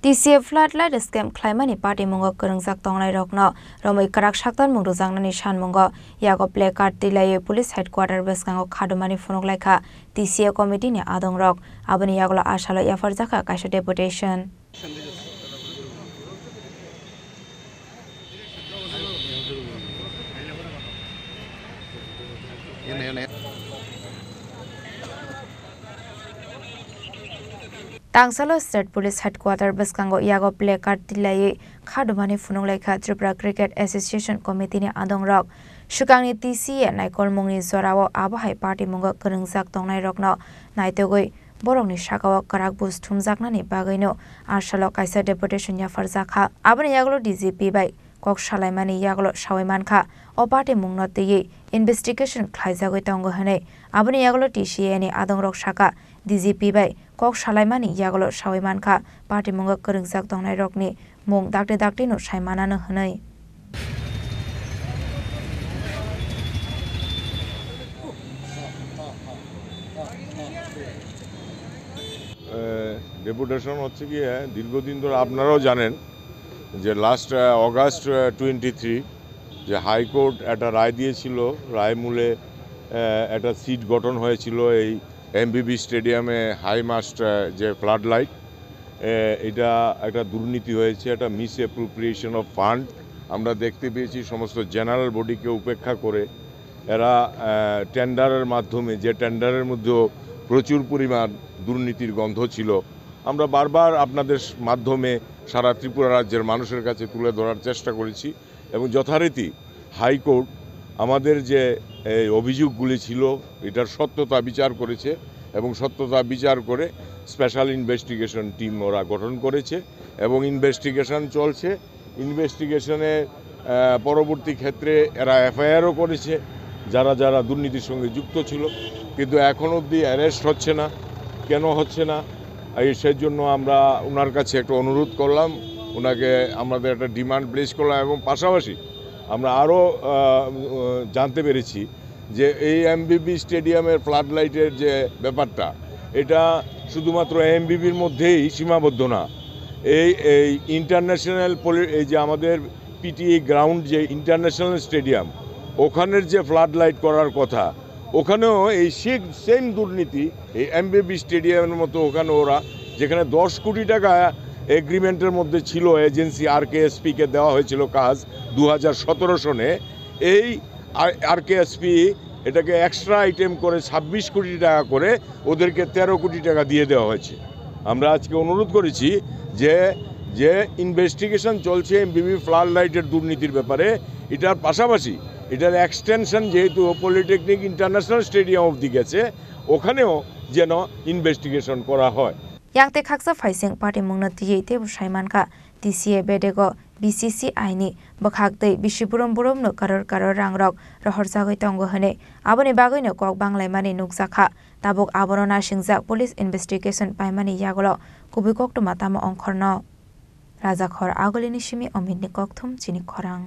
TCA floodlight scam claimani party mungo kerungjak tonglai rokno romoi karak saktan mung rujangnani san mungo yago placard tilai police headquarter beskango khadumani phonok laika TCA committee ni adong rok aboni yagolo asalo yafar jaka kaisa deputation Tangsalo State Police Headquarter Beskango Yago Placard Tilai Khadumani Phunung Laika Tripura Cricket Association Committee ni Adong Rok Shukangni TCA Naikol Mungni Zorawo Abahai Party Mungo Kerungjak Tongnai Rokno Naitogoi Borongni Shakawo Karak Bus Thumjaknani Bagaino Arshalo Kaisa Deputation Yafar Jakha Abani Yaglo DGP bai Kok Shalaimani Yaglo Shawaimankha O Party Mungno Tiyi Investigation Khlaijagoi Tongo Hane Abani Yaglo TCA ni Adong Rok Shaka DGP bai Kok Shalaimani Yagolo Shawaimankha Party Mungo Kerungjak Tongnai Rokni Mung Dakte no Shaimanano Hanai deputation হচ্ছে কি দীর্ঘদিন ধরে আপনারাও জানেন যে last August 23 যে high court একটা রায় দিয়েছিল রায় মূলে একটা সিট গঠন হয়েছিল এই এমবিবি স্টেডিয়ামে হাই মাস্ট যে ফ্লাড লাইট এটা একটা দুর্নীতি হয়েছে একটা মিস অ্যাপ্রোপ্রিয়েশন অফ ফান্ড আমরা দেখতে পেয়েছি সমস্ত জেনারেল বডিকে উপেক্ষা করে এরা টেন্ডারের মাধ্যমে যে টেন্ডারের মধ্যেও প্রচুর পরিমাণ দুর্নীতির গন্ধ ছিল আমরা বারবার আপনাদের মাধ্যমে সারা ত্রিপুরা রাজ্যের মানুষের কাছে তুলে ধরার চেষ্টা করেছি এবং যথারীতি হাইকোর্ট আমাদের যে অভিযোগগুলি ছিল এটার সত্যতা বিচার করেছে এবং সত্যতা বিচার করে স্পেশাল ইনভেস্টিগেশন টিম ওরা গঠন করেছে এবং ইনভেস্টিগেশন চলছে ইনভেস্টিগেশনে পরবর্তী ক্ষেত্রে এরা এফআইআরও করেছে যারা যারা দুর্নীতির সঙ্গে যুক্ত ছিল কিন্তু এখন অবধি অ্যারেস্ট হচ্ছে না কেন হচ্ছে না সেই জন্য আমরা ওনার কাছে একটা অনুরোধ করলাম ওনাকে আমাদের একটা ডিমান্ড প্লেস করলাম এবং পাশাপাশি আমরা আরও জানতে পেরেছি যে এই এমবিবি স্টেডিয়ামের ফ্লাড লাইটের যে ব্যাপারটা এটা শুধুমাত্র এমবিবির মধ্যেই সীমাবদ্ধ না এই ইন্টারন্যাশনাল এই যে আমাদের পিটিএ গ্রাউন্ড যে ইন্টারন্যাশনাল স্টেডিয়াম ওখানের যে ফ্লাড লাইট করার কথা ওখানেও এই সেম দুর্নীতি এই এমবিবি স্টেডিয়ামের মতো ওখানে ওরা যেখানে 10 কোটি টাকা এগ্রিমেন্টের মধ্যে ছিল এজেন্সি আরকেএসপিকে দেওয়া হয়েছিল কাজ 2017 সনে এই আরকেএসপি এটাকে এক্সট্রা আইটেম করে 26 কোটি টাকা করে ওদেরকে 13 কোটি টাকা দিয়ে দেওয়া হয়েছে আমরা আজকে অনুরোধ করেছি যে ইনভেস্টিগেশন চলছে এমবিবি ফ্লাড লাইটের দুর্নীতির ব্যাপারে এটার পাশাপাশি এটার এক্সটেনশন যেহেতু পলিটেকনিক ইন্টারন্যাশনাল স্টেডিয়াম অবধি গেছে ওখানেও যেন ইনভেস্টিগেশন করা হয় Yangte khaksa faising party mungna tiye te Shaimankha TCA bedego BCCI ni bakhakdei bishipuram burom no karor rangrok rohor jagoi tongo hane aboni bagoi no kok banglai mani nukjakha tabuk aborona singjak police investigation paimani yagolo kubikok to matama ongkhorno rajakhor agolini simi omidni kokthum chini khorang